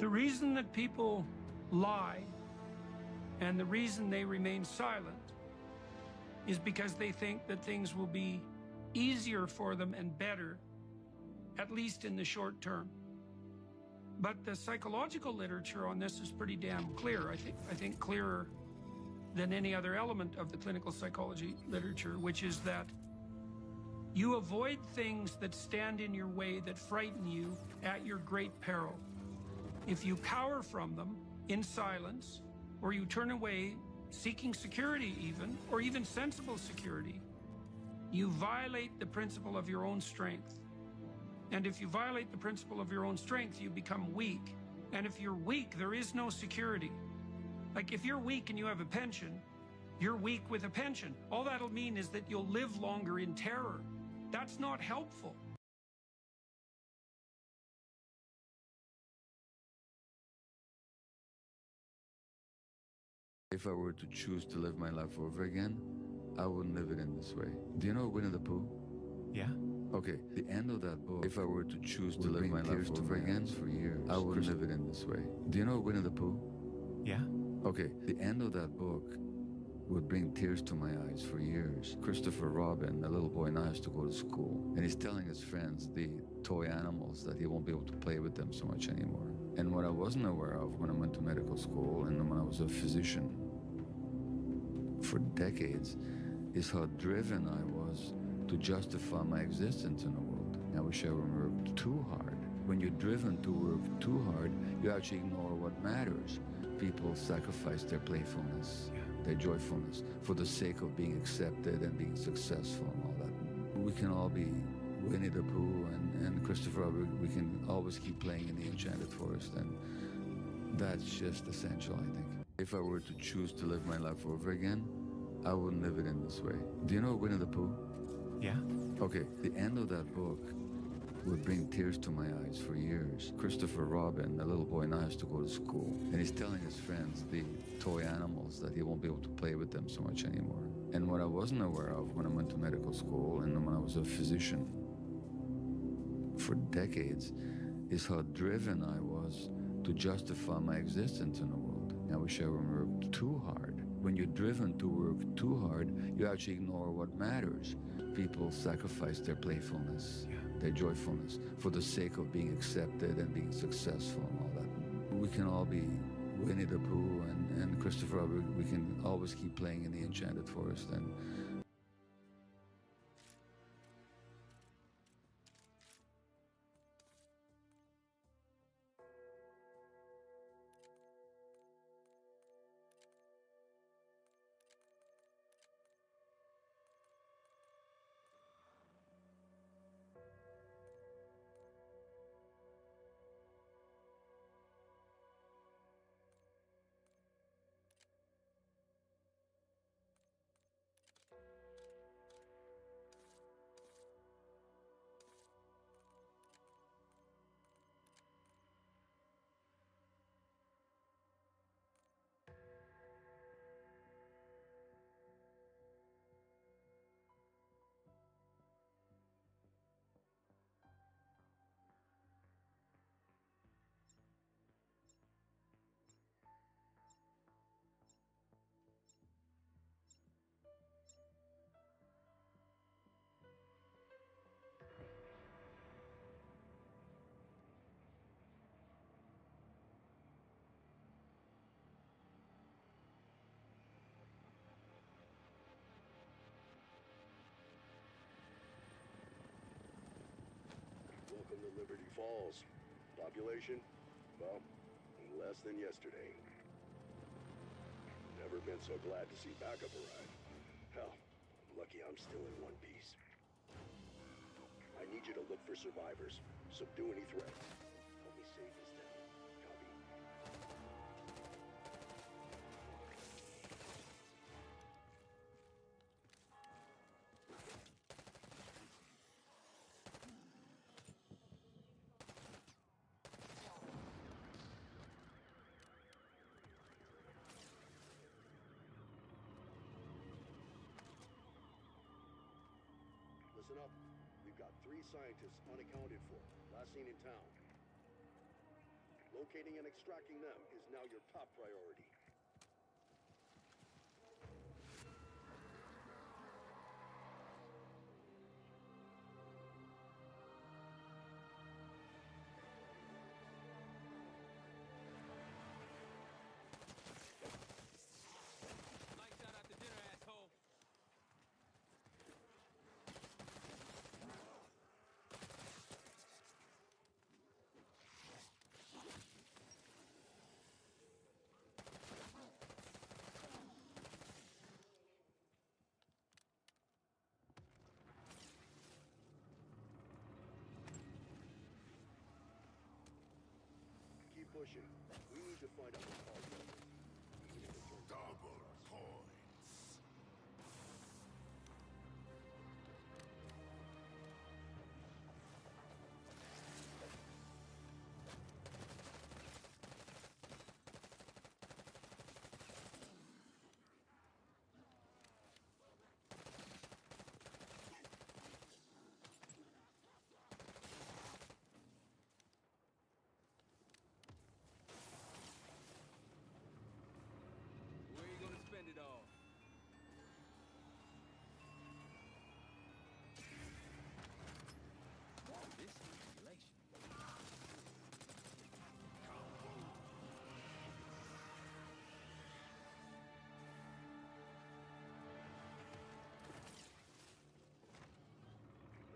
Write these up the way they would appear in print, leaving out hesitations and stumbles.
The reason that people lie and the reason they remain silent is because they think that things will be easier for them and better, at least in the short term. But the psychological literature on this is pretty damn clear. I think clearer than any other element of the clinical psychology literature, which is that you avoid things that stand in your way, that frighten you, at your great peril. If you cower from them in silence, or you turn away seeking security even, or even sensible security, you violate the principle of your own strength. And if you violate the principle of your own strength, you become weak. And if you're weak, there is no security. Like if you're weak and you have a pension, you're weak with a pension. All that'll mean is that you'll live longer in terror. That's not helpful. If I were to choose to live my life over again, I wouldn't live it in this way. Do you know Winnie the Pooh? Yeah. Okay, the end of that book, if I were to choose to live my life over again for years, I wouldn't live it in this way. Do you know Winnie the Pooh? Yeah. Okay, the end of that book would bring tears to my eyes for years. Christopher Robin, a little boy now, has to go to school, and he's telling his friends, the toy animals, that he won't be able to play with them so much anymore. And what I wasn't aware of when I went to medical school and when I was a physician for decades is how driven I was to justify my existence in the world. I wish I worked too hard. When you're driven to work too hard, you actually ignore what matters. People sacrifice their playfulness, their joyfulness, for the sake of being accepted and being successful and all that. We can all be Winnie the Pooh and Christopher Robin. We can always keep playing in the Enchanted Forest, and that's just essential, I think. If I were to choose to live my life over again, I wouldn't live it in this way. Do you know Winnie the Pooh? Yeah. Okay, the end of that book would bring tears to my eyes for years. Christopher Robin, a little boy now, has to go to school, and he's telling his friends, the toy animals, that he won't be able to play with them so much anymore. And what I wasn't aware of when I went to medical school and when I was a physician for decades is how driven I was to justify my existence in the world. I wish I worked too hard. When you're driven to work too hard, you actually ignore what matters. People sacrifice their playfulness, their joyfulness, for the sake of being accepted and being successful and all that. We can all be Winnie the Pooh and Christopher Robin. We can always keep playing in the Enchanted Forest. And Welcome to Liberty Falls. Population? Well, less than yesterday. Never been so glad to see backup arrive. Hell, I'm lucky I'm still in one piece. I need you to look for survivors. Subdue any threats. Help me save this town. Copy. Listen up. We've got 3 scientists unaccounted for, last seen in town. Locating and extracting them is now your top priority. Lights out after dinner, asshole. Keep pushing. We need to find out what caused it. Even if it turns out Double it's us. points. Where you gonna spend it all? This is elation.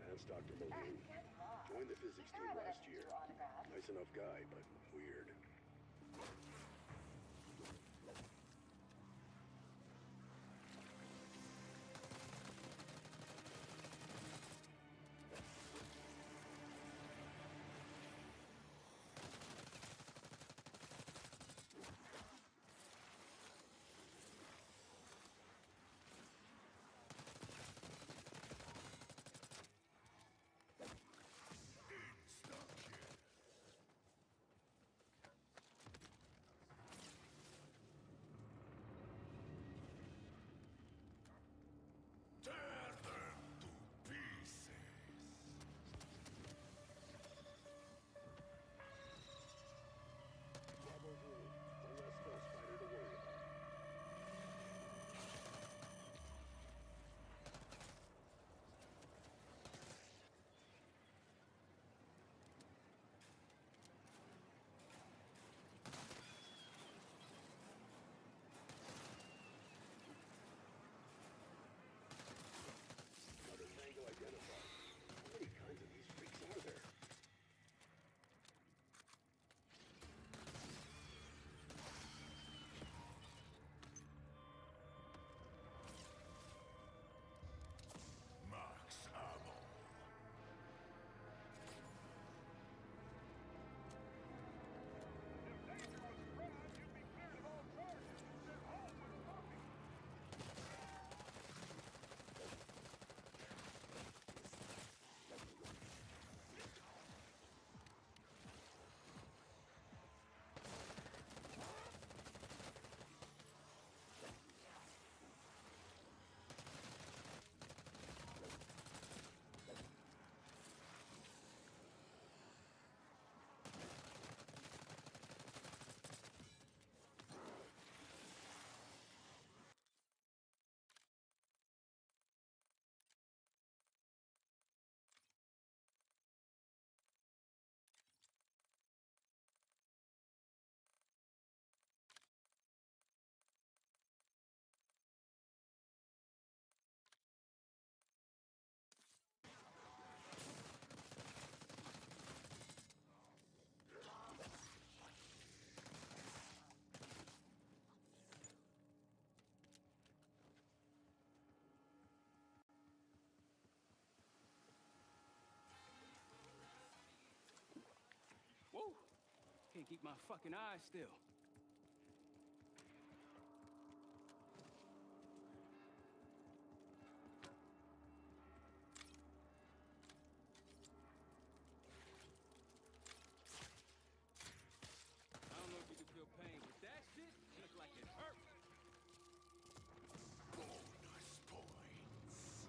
That's Dr. Muldoon. Joined the physics team last year. Nice enough guy, but weird. Tear them to pieces. Bravo rule. One less ghost fighter to worry about. Another tango identified. How many kinds of these freaks are there? Max ammo. Whoa! Can't keep my fucking eyes still. I don't know if you can feel pain, but that shit looks like it hurt. Bonus points.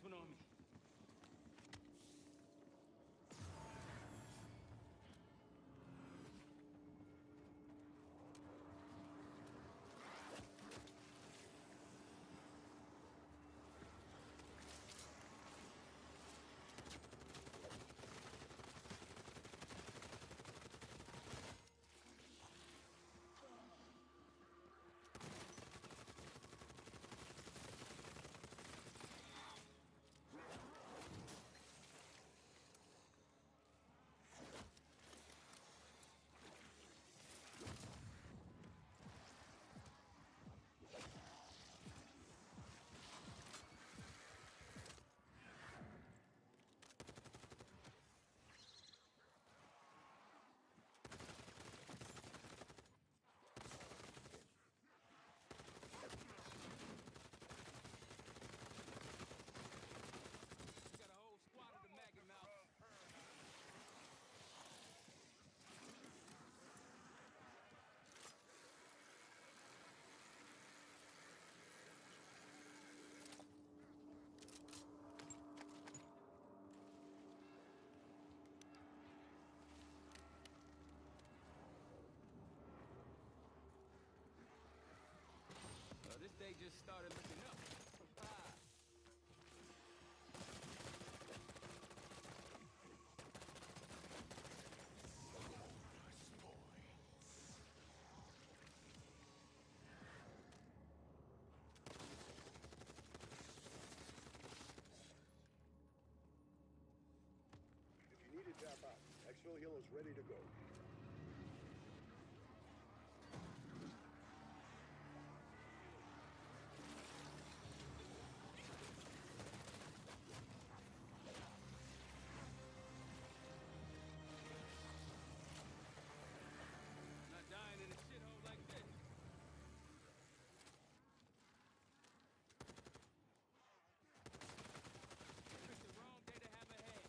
one on me. Got a whole squad of the maggot now. This day just started looking up. Ah. If you need to tap out, Exfil Hill is ready to go. Not dying in a shithole like this. Picked the wrong day to have a head.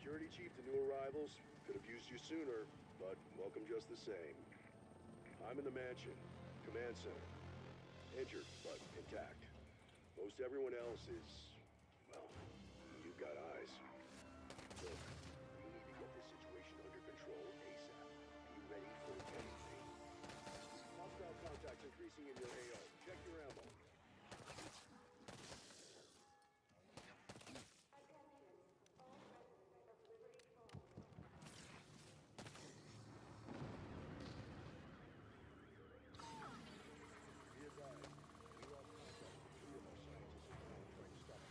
Security Chief to new arrivals. Could have used you sooner, but welcome just the same. I'm in the mansion, command center. Injured, but intact. Most everyone else is, well, you've got eyes. Look, we need to get this situation under control ASAP. Be ready for anything. Hostile contacts increasing in your AO. Check your ammo. Be advised, we lost contact with 3 of our scientists and now trying to stop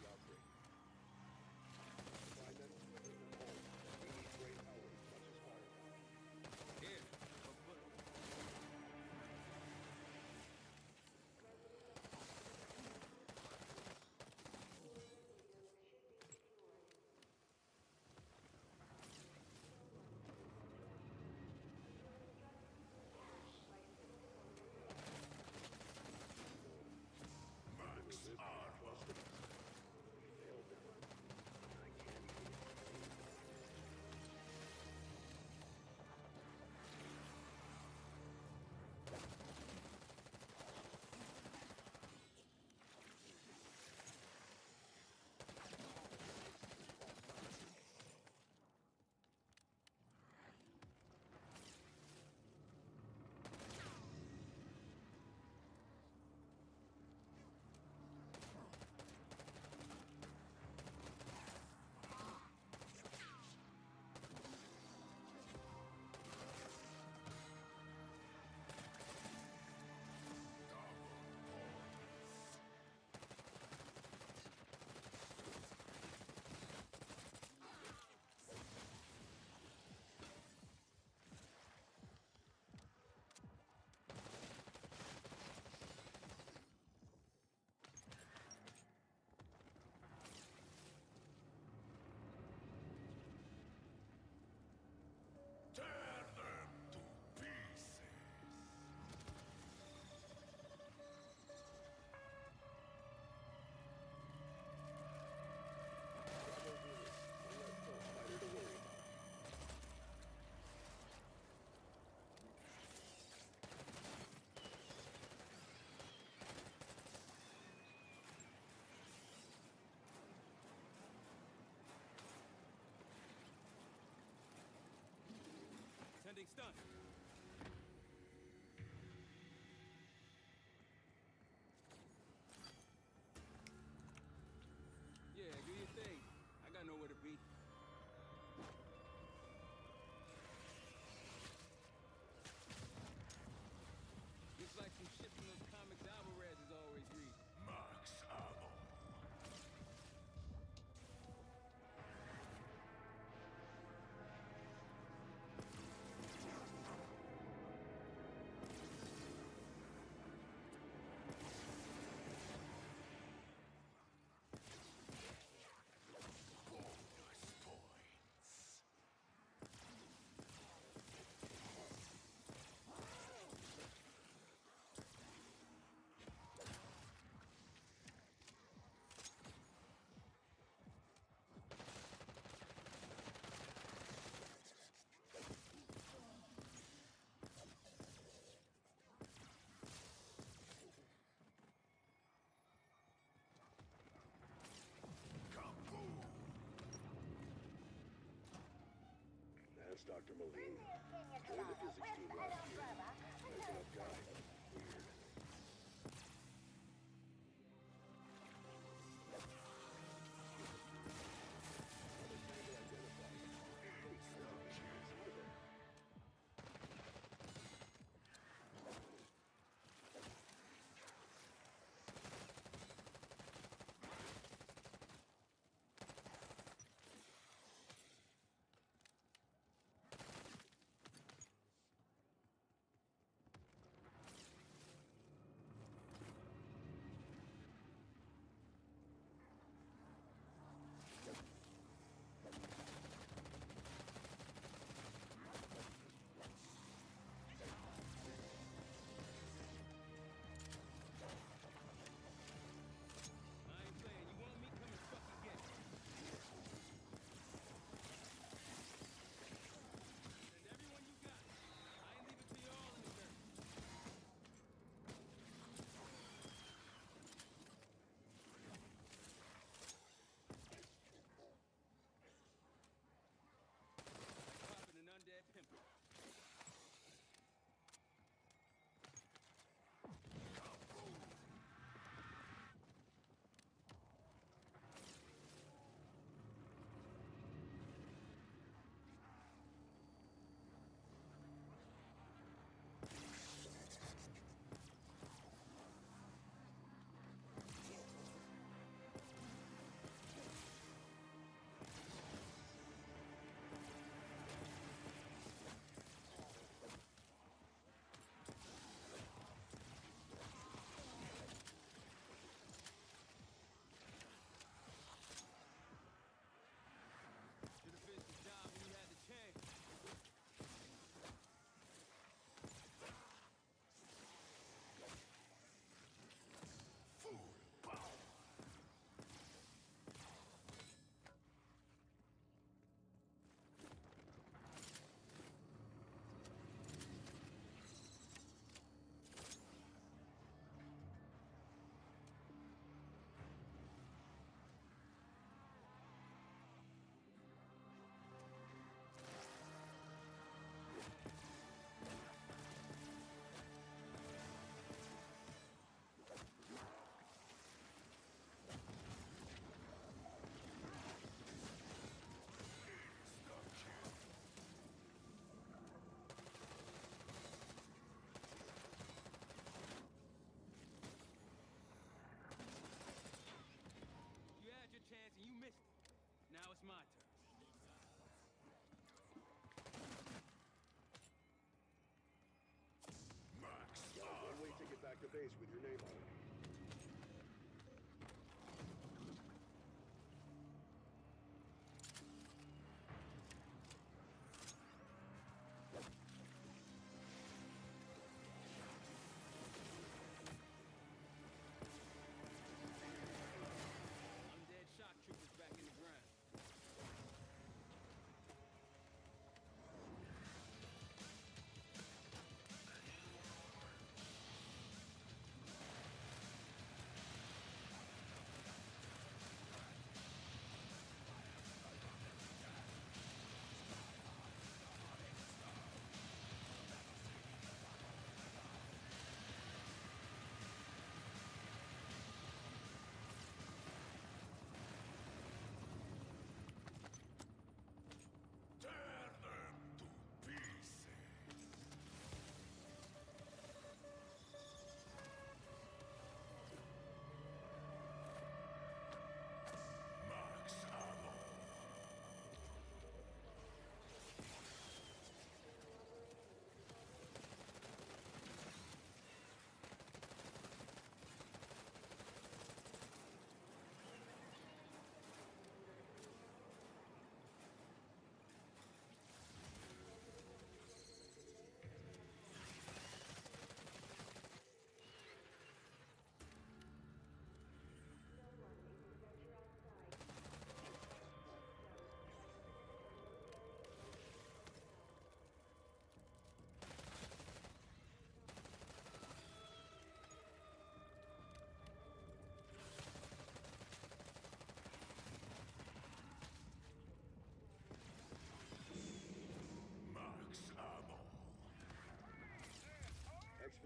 stunned. Yeah, do your thing. I got nowhere to be. Looks like some shit from those comics Alvarez is always reading. Max ammo. Bonus points. Kaboom! That's Dr. Moline. Joined the physics team last year. Nice enough guy. Weird. I ain't playing. You want me? Come and fucking get me. Send everyone you got. I ain't leaving till you're all in the dirt. Like popping an undead pimple. Should have finished the job when you had the chance. Full power. You had your chance and you missed it. Now it's my turn. Max Got a one-way ticket back to base with your name on it. Undead shock troopers back in the ground.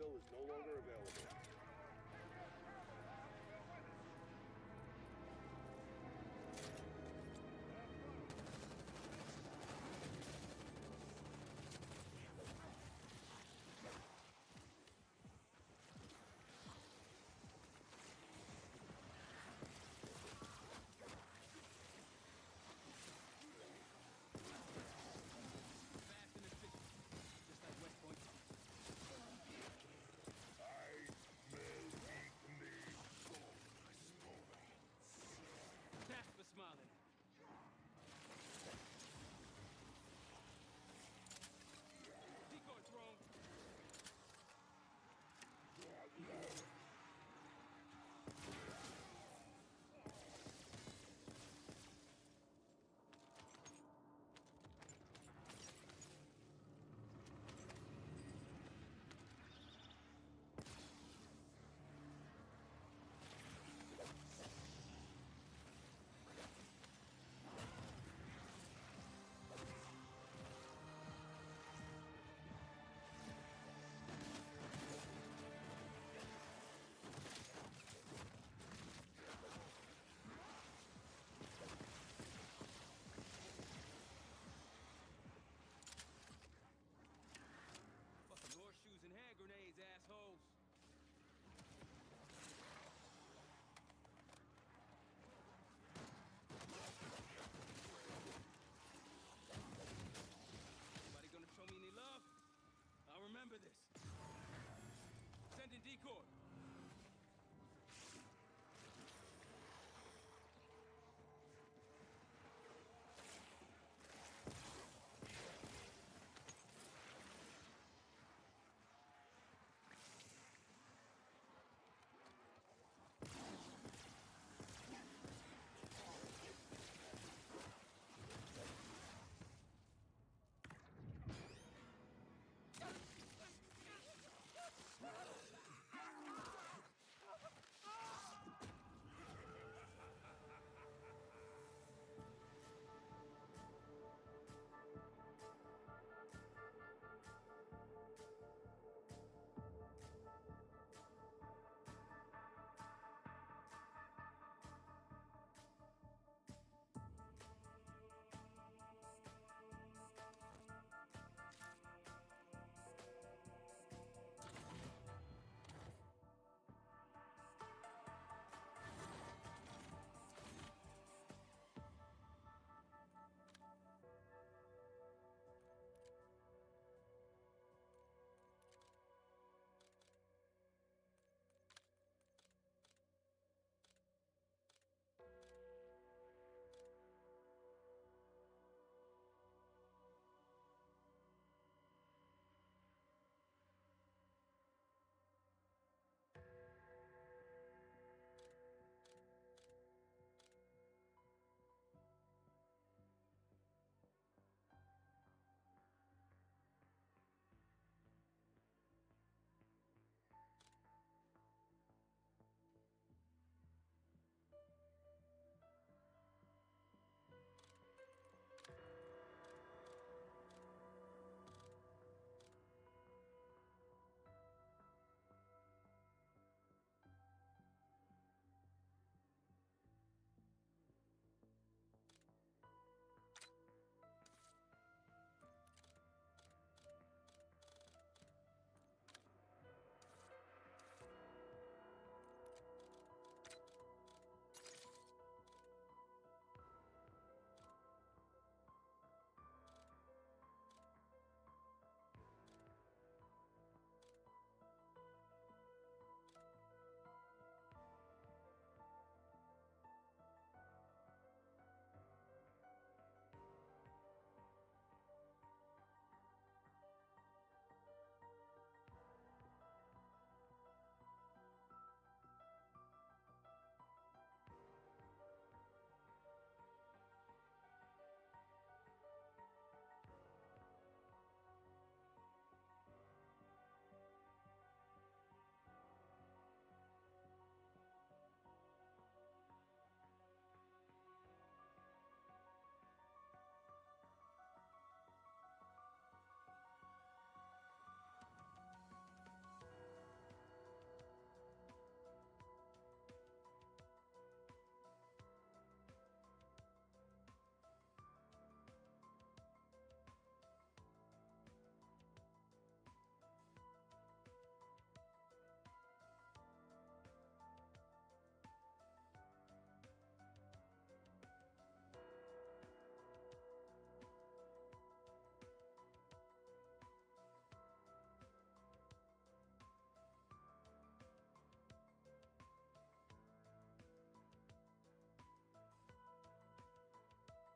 refill is no longer available. Fast and efficient. Just like West Point. I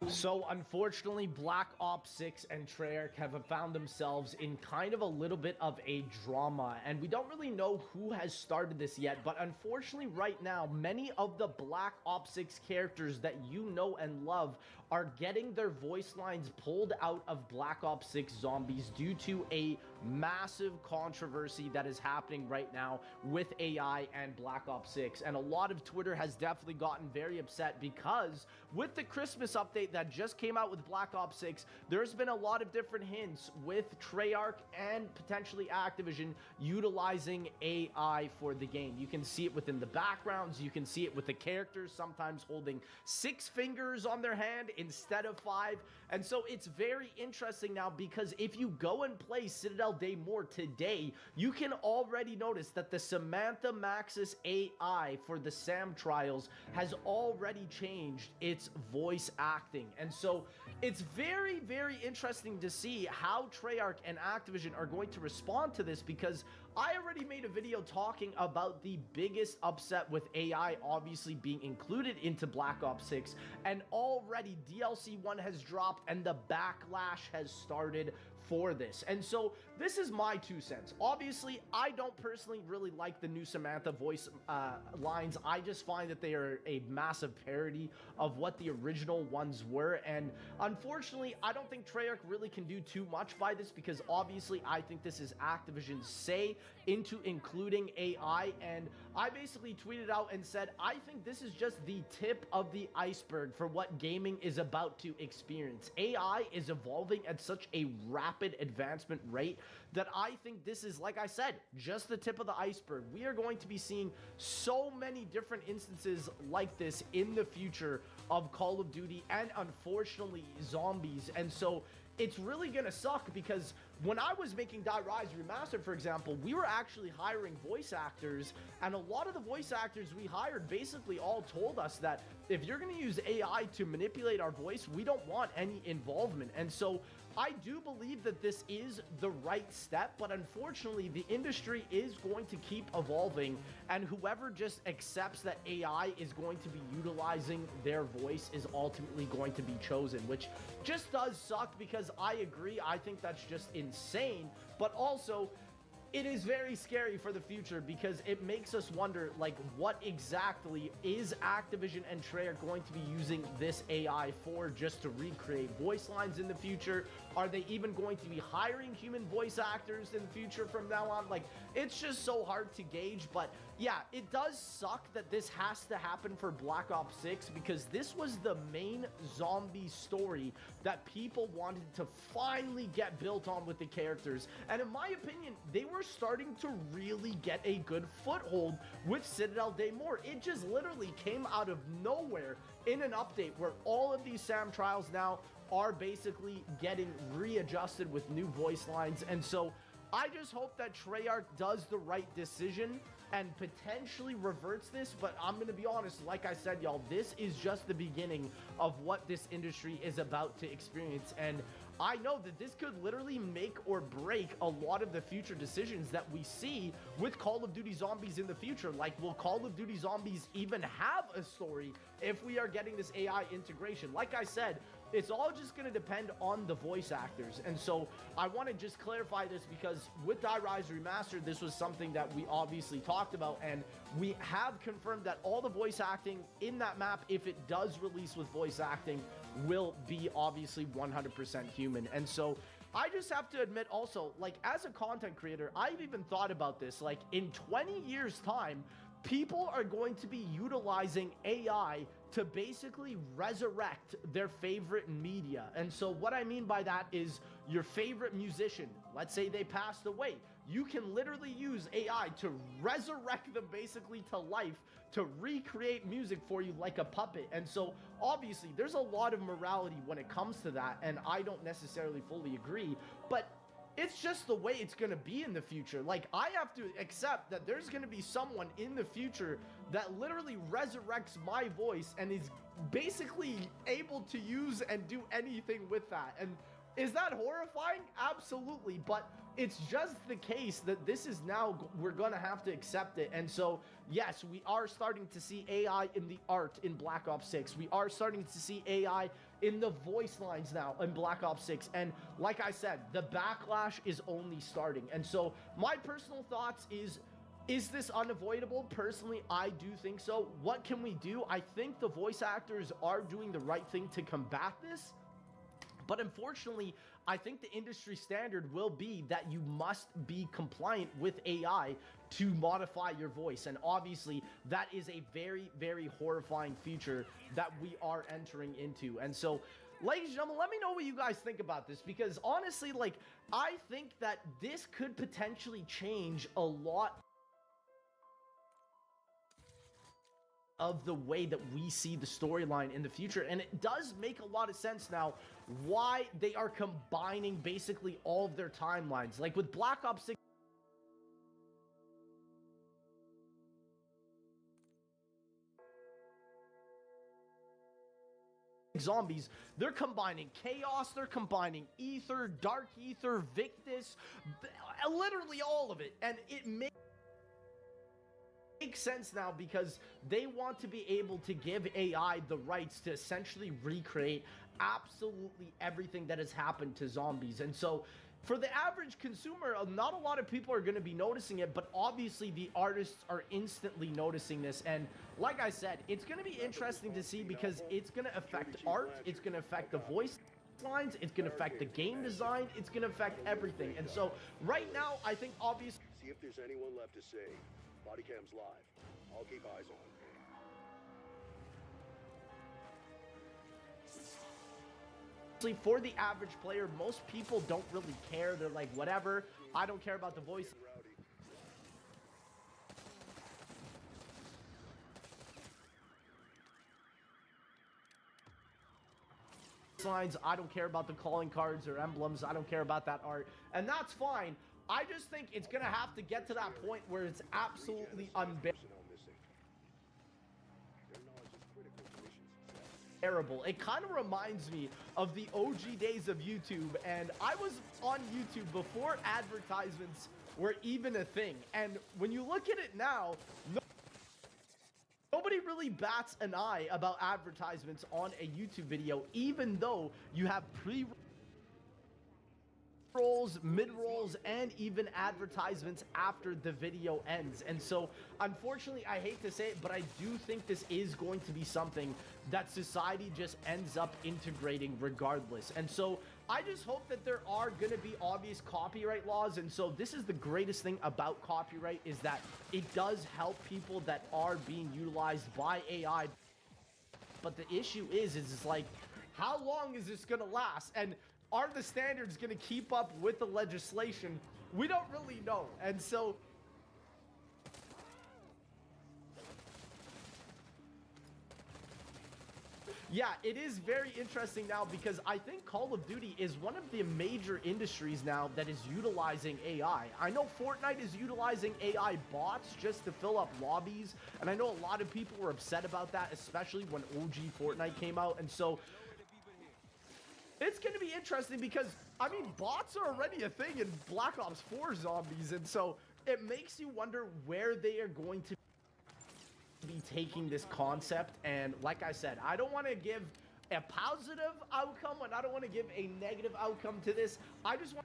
So unfortunately, Black Ops 6 and Treyarch have found themselves in kind of a little bit of a drama, and we don't really know who has started this yet, but unfortunately right now, many of the Black Ops 6 characters that you know and love are getting their voice lines pulled out of Black Ops 6 Zombies due to a massive controversy that is happening right now with AI and Black Ops 6. And a lot of Twitter has definitely gotten very upset because with the Christmas update that just came out with Black Ops 6, there's been a lot of different hints with Treyarch and potentially Activision utilizing AI for the game. You can see it within the backgrounds, you can see it with the characters sometimes holding 6 fingers on their hand instead of 5. And so it's very interesting now because if you go and play Citadel Daymore today, you can already notice that the Samantha Maxis AI for the SAM trials has already changed its voice acting. And so it's very, very interesting to see how Treyarch and Activision are going to respond to this, because I already made a video talking about the biggest upset with AI obviously being included into Black Ops 6, and already DLC 1 has dropped and the backlash has started for this. And so this is my 2 cents. Obviously, I don't personally really like the new Samantha voice lines. I just find that they are a massive parody of what the original ones were. And unfortunately, I don't think Treyarch really can do too much by this, because obviously I think this is Activision's say into including AI. And I basically tweeted out and said, I think this is just the tip of the iceberg for what gaming is about to experience. AI is evolving at such a rapid advancement rate that I think this is, like I said, just the tip of the iceberg. We are going to be seeing so many different instances like this in the future of Call of Duty and unfortunately zombies. And so it's really gonna suck, because when I was making Die Rise Remastered, for example, we were actually hiring voice actors, and a lot of the voice actors we hired basically all told us that if you're gonna use AI to manipulate our voice, we don't want any involvement. And so I do believe that this is the right step, but unfortunately the industry is going to keep evolving, and whoever just accepts that AI is going to be utilizing their voice is ultimately going to be chosen, which just does suck, because I agree, I think that's just insane, but also it is very scary for the future, because it makes us wonder, like, what exactly is Activision and Treyarch going to be using this AI for, just to recreate voice lines in the future? Are they even going to be hiring human voice actors in the future from now on? Like, it's just so hard to gauge. But yeah, it does suck that this has to happen for Black Ops 6, because this was the main zombie story that people wanted to finally get built on with the characters. And in my opinion, they were starting to really get a good foothold with Citadel Daymore. It just literally came out of nowhere in an update where all of these SAM trials now are basically getting readjusted with new voice lines. And so I just hope that Treyarch does the right decision and potentially reverts this. But I'm going to be honest, like I said, y'all, this is just the beginning of what this industry is about to experience. And I know that this could literally make or break a lot of the future decisions that we see with Call of Duty Zombies in the future. Like, will Call of Duty Zombies even have a story if we are getting this AI integration? Like I said, it's all just going to depend on the voice actors. And so I want to just clarify this, because with Die Rise Remastered, this was something that we obviously talked about, and we have confirmed that all the voice acting in that map, if it does release with voice acting, will be obviously 100% human. And so I just have to admit also, like, as a content creator, I've even thought about this, like, in 20 years time, people are going to be utilizing AI to basically resurrect their favorite media. And so what I mean by that is, your favorite musician, let's say they passed away, you can literally use AI to resurrect them basically to life, to recreate music for you like a puppet. And so obviously there's a lot of morality when it comes to that, and I don't necessarily fully agree, but it's just the way it's going to be in the future. Like, I have to accept that there's going to be someone in the future that literally resurrects my voice and is basically able to use and do anything with that. And is that horrifying? Absolutely. But it's just the case that this is now, we're going to have to accept it. And so, yes, we are starting to see AI in the art in Black Ops 6. We are starting to see AI in the voice lines now in Black Ops 6. And like I said, the backlash is only starting. And so my personal thoughts is this unavoidable? Personally, I do think so. What can we do? I think the voice actors are doing the right thing to combat this. But unfortunately, I think the industry standard will be that you must be compliant with AI to modify your voice. And obviously, that is a very, very horrifying future that we are entering into. And so, ladies and gentlemen, let me know what you guys think about this, because honestly, like, I think that this could potentially change a lot of the way that we see the storyline in the future. And it does make a lot of sense now why they are combining basically all of their timelines. Like with Black Ops 6 Zombies, they're combining Chaos, they're combining Ether, Dark Ether, Victus, literally all of it. And it makes sense now because they want to be able to give AI the rights to essentially recreate absolutely everything that has happened to zombies. And so for the average consumer, not a lot of people are going to be noticing it, but obviously the artists are instantly noticing this. And like I said, it's going to be interesting to see because it's going to affect art, it's going to affect the voice lines, it's going to affect the game design, it's going to affect everything. And so right now, I think obviously See if there's anyone left to save. Body cam's live. I'll keep eyes on. for the average player, most people don't really care. They're like, whatever, I don't care about the voice lines, I don't care about the calling cards or emblems, I don't care about that art, and that's fine. I just think it's gonna have to get to that point where it's absolutely unbearable. It kind of reminds me of the OG days of YouTube, and I was on YouTube before advertisements were even a thing. And when you look at it now, nobody really bats an eye about advertisements on a YouTube video, even though you have pre-rolls, mid-rolls, and even advertisements after the video ends. And so, unfortunately, I hate to say it, but I do think this is going to be something that society just ends up integrating regardless. And so, I just hope that there are going to be obvious copyright laws. And so, this is the greatest thing about copyright, is that it does help people that are being utilized by AI. But the issue is like, how long is this going to last? And are the standards going to keep up with the legislation? We don't really know. And so, yeah, it is very interesting now because I think Call of Duty is one of the major industries now that is utilizing AI. I know Fortnite is utilizing AI bots just to fill up lobbies, and I know a lot of people were upset about that, especially when OG Fortnite came out. And so it's going to be interesting because, I mean, bots are already a thing in Black Ops 4 Zombies, and so it makes you wonder where they are going to be taking this concept. And like I said, I don't want to give a positive outcome and I don't want to give a negative outcome to this. I just want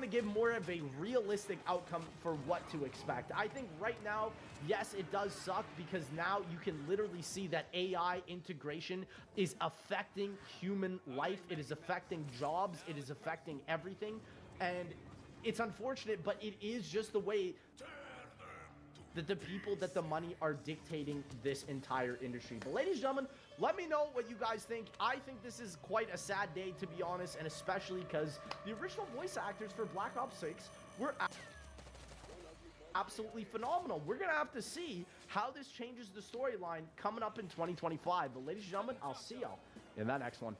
to give more of a realistic outcome for what to expect. I think right now, yes, it does suck because now you can literally see that AI integration is affecting human life. It is affecting jobs. It is affecting everything. And it's unfortunate, but it is just the way that the people that the money are dictating this entire industry. But ladies and gentlemen, let me know what you guys think. I think this is quite a sad day, to be honest, and especially because the original voice actors for Black Ops 6 were absolutely phenomenal. We're going to have to see how this changes the storyline coming up in 2025. But ladies and gentlemen, I'll see y'all in that next one.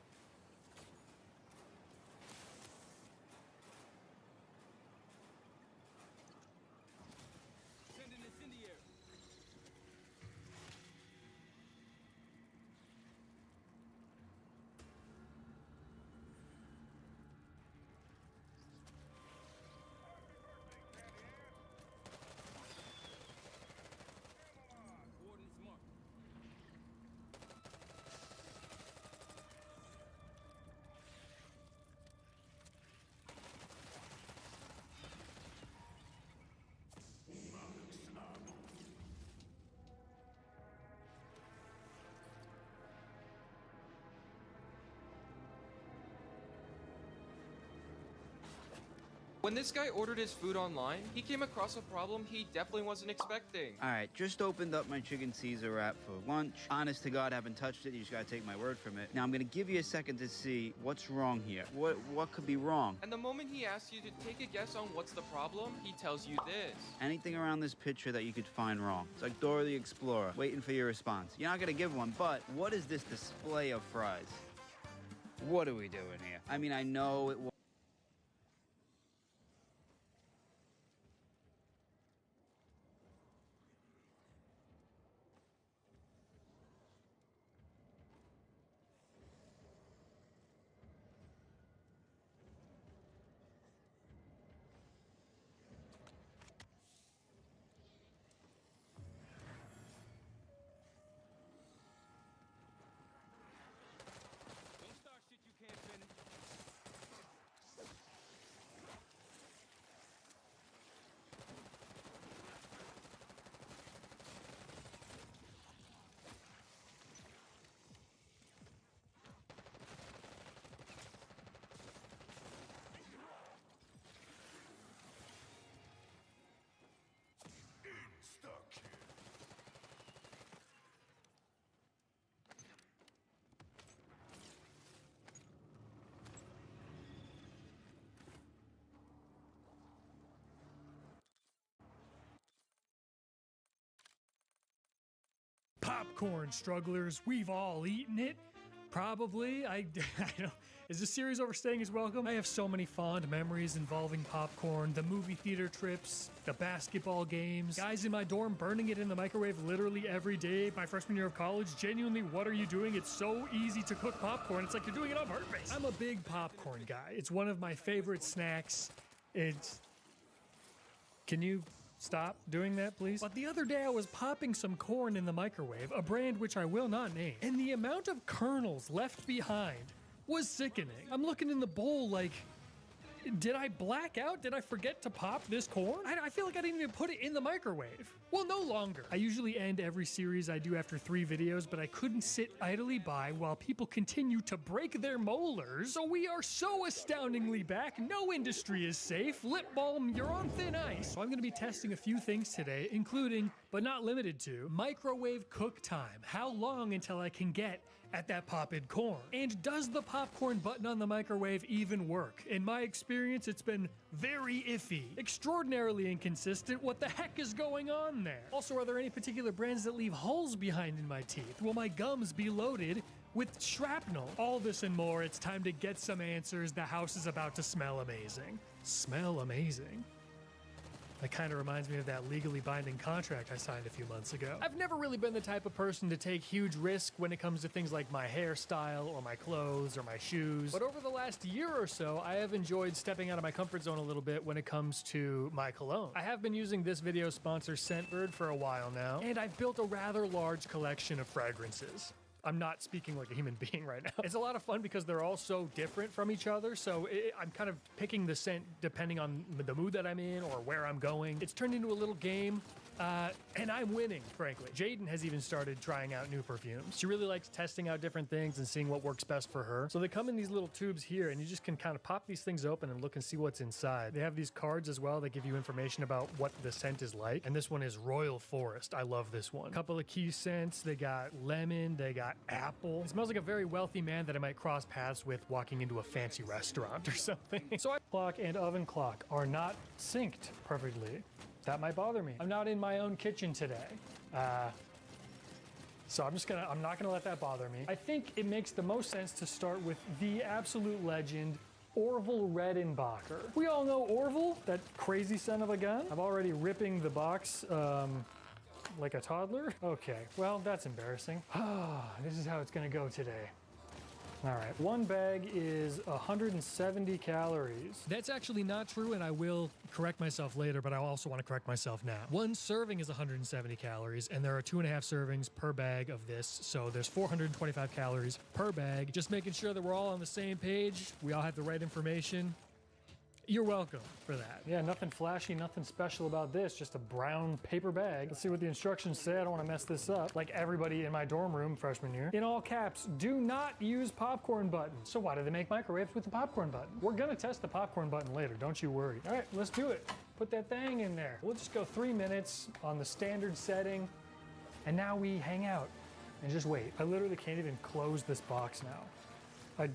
When this guy ordered his food online, he came across a problem he definitely wasn't expecting. Alright, just opened up my chicken Caesar wrap for lunch. Honest to God, haven't touched it. You just gotta take my word from it. Now I'm gonna give you a second to see what's wrong here. What could be wrong? And the moment he asks you to take a guess on what's the problem, he tells you this. Anything around this picture that you could find wrong. It's like Dora the Explorer, waiting for your response. You're not gonna give one, but what is this display of fries? What are we doing here? I mean, I know it was... Don't start shit you can't finish. Insta-kill. Popcorn strugglers, we've all eaten it. Probably. I don't. Is this series overstaying its welcome? I have so many fond memories involving popcorn, the movie theater trips, the basketball games, guys in my dorm burning it in the microwave literally every day. My freshman year of college, genuinely, what are you doing? It's so easy to cook popcorn. It's like you're doing it on purpose. I'm a big popcorn guy. It's one of my favorite snacks. It's... Can you stop doing that, please? But the other day I was popping some corn in the microwave, a brand which I will not name, and the amount of kernels left behind was sickening. I'm looking in the bowl like, did I black out? Did I forget to pop this corn? I feel like I didn't even put it in the microwave. Well, no longer. I usually end every series I do after 3 videos, but I couldn't sit idly by while people continue to break their molars. So we are so astoundingly back. No industry is safe. Lip balm, you're on thin ice. So I'm gonna be testing a few things today, including, but not limited to, microwave cook time. How long until I can get at that popped corn? And does the popcorn button on the microwave even work? In my experience, it's been very iffy, extraordinarily inconsistent. What the heck is going on there? Also, are there any particular brands that leave holes behind in my teeth? Will my gums be loaded with shrapnel? All this and more, it's time to get some answers. The house is about to smell amazing. Smell amazing? That kind of reminds me of that legally binding contract I signed a few months ago. I've never really been the type of person to take huge risk when it comes to things like my hairstyle or my clothes or my shoes. But over the last year or so, I have enjoyed stepping out of my comfort zone a little bit when it comes to my cologne. I have been using this video sponsor Scentbird for a while now, and I've built a rather large collection of fragrances. I'm not speaking like a human being right now. It's a lot of fun because they're all so different from each other, so I'm kind of picking the scent depending on the mood that I'm in or where I'm going. It's turned into a little game, and I'm winning, frankly. Jaden has even started trying out new perfumes. She really likes testing out different things and seeing what works best for her. So they come in these little tubes here, and you just can kind of pop these things open and look and see what's inside. They have these cards as well that give you information about what the scent is like, and this one is Royal Forest. I love this one. Couple of key scents. They got lemon, they got apple. It smells like a very wealthy man that I might cross paths with walking into a fancy restaurant or something. So clock and oven clock are not synced perfectly. That might bother me. I'm not in my own kitchen today. So I'm not gonna let that bother me. I think it makes the most sense to start with the absolute legend, Orville Redenbacher. We all know Orville, that crazy son of a gun. I'm already ripping the box, like a toddler? Okay, well, that's embarrassing. This is how it's gonna go today. All right, one bag is 170 calories. That's actually not true, and I will correct myself later, but I also want to correct myself now. One serving is 170 calories, and there are 2.5 servings per bag of this, so there's 425 calories per bag. Just making sure that we're all on the same page, we all have the right information. You're welcome for that. Yeah, nothing flashy, nothing special about this, just a brown paper bag. Let's see what the instructions say. I don't want to mess this up. Like everybody in my dorm room freshman year. In all caps, do not use popcorn button. So why do they make microwaves with the popcorn button? We're gonna test the popcorn button later, don't you worry. All right, let's do it. Put that thing in there. We'll just go 3 minutes on the standard setting, and now we hang out and just wait. I literally can't even close this box now.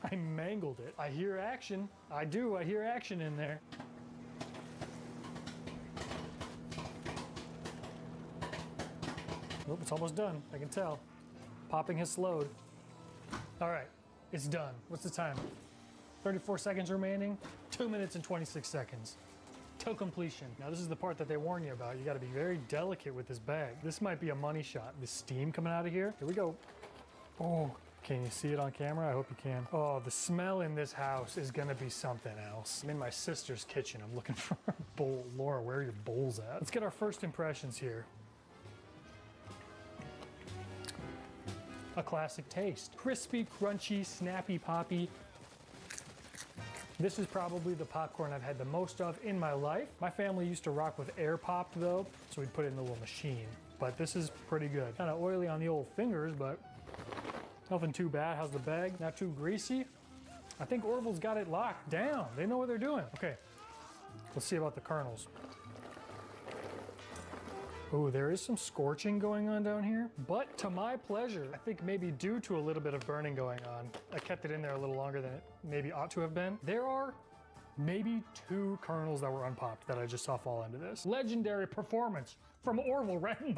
I mangled it. I hear action. I do, I hear action in there. Oh, it's almost done, I can tell. Popping has slowed. All right, it's done. What's the time? 34 seconds remaining, 2 minutes and 26 seconds. Till completion. Now this is the part that they warn you about. You gotta be very delicate with this bag. This might be a money shot. The steam coming out of here. Here we go. Oh. Can you see it on camera? I hope you can. Oh, the smell in this house is gonna be something else. I'm in my sister's kitchen. I'm looking for a bowl. Laura, where are your bowls at? Let's get our first impressions here. A classic taste. Crispy, crunchy, snappy, poppy. This is probably the popcorn I've had the most of in my life. My family used to rock with air popped though, so we'd put it in the little machine. But this is pretty good. Kind of oily on the old fingers, but nothing too bad. How's the bag? Not too greasy. I think Orville's got it locked down. They know what they're doing. Okay, let's see about the kernels. Oh, there is some scorching going on down here, but to my pleasure, I think maybe due to a little bit of burning going on, I kept it in there a little longer than it maybe ought to have been. There are maybe 2 kernels that were unpopped that I just saw fall into this. Legendary performance from Orville Redenbaugh.